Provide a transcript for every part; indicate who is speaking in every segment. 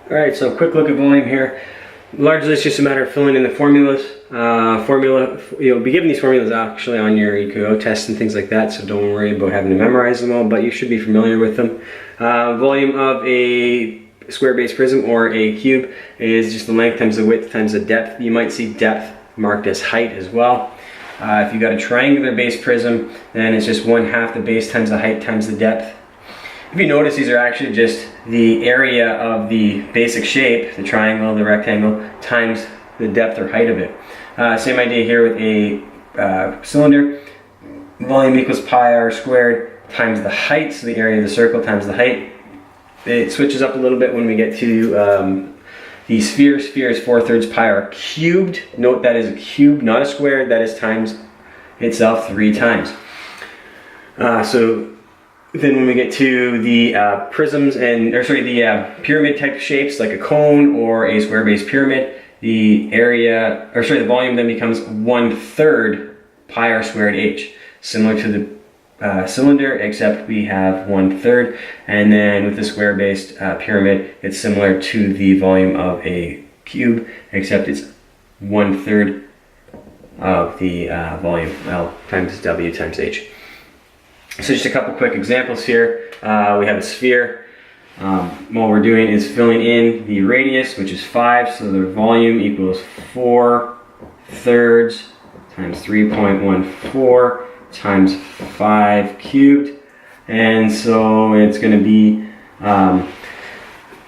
Speaker 1: Alright, so quick look at volume here. Largely it's just a matter of filling in the formulas. You'll be given these formulas actually on your EQO tests and things like that, so don't worry about having to memorize them all, but you should be familiar with them. Volume of a square base prism or a cube is just the length times the width times the depth. You might see depth marked as height as well. If you've got a triangular base prism, then it's just 1/2 the base times the height times the depth. If you notice, these are actually just the area of the basic shape, the triangle, the rectangle, times the depth or height of it. Same idea here with a cylinder. Volume equals pi r squared times the height, so the area of the circle times the height. It switches up a little bit when we get to the sphere. Sphere is 4/3 pi r cubed. Note that is a cube, not a square. That is times itself 3 times. So then when we get to the prisms the pyramid type shapes like a cone or a square base pyramid, the volume then becomes 1/3 pi r squared h, similar to the cylinder, except we have 1/3, and then with the square based pyramid, it's similar to the volume of a cube, except it's 1/3 of the volume, L times W times H. So just a couple quick examples here. We have a sphere. What we're doing is filling in the radius, which is 5, so the volume equals 4/3 times 3.14 times 5 cubed. And so it's going to be,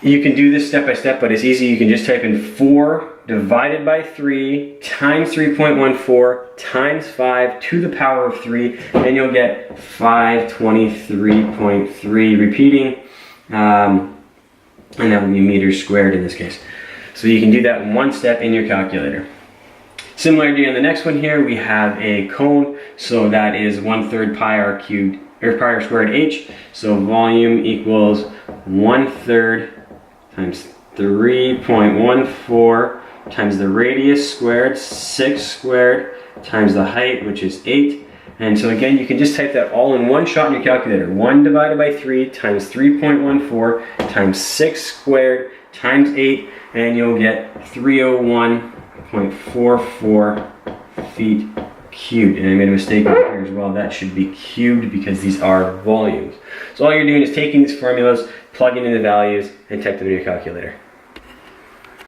Speaker 1: you can do this step by step, but it's easy. You can just type in 4 divided by 3 times 3.14 times 5 to the power of 3, and you'll get 523.3 repeating, and that will be meters squared in this case. So you can do that in one step in your calculator. Similar idea on the next one here, we have a cone, so that is 1/3 pi r cubed, or pi r squared h, so volume equals 1/3 times 3.14 times the radius squared, 6 squared, times the height, which is 8. And so again, you can just type that all in one shot in your calculator. 1 divided by 3 times 3.14 times 6 squared times 8, and you'll get 301.44 feet cubed. And I made a mistake over here as well. That should be cubed because these are volumes. So all you're doing is taking these formulas, plugging in the values, and type them in your calculator.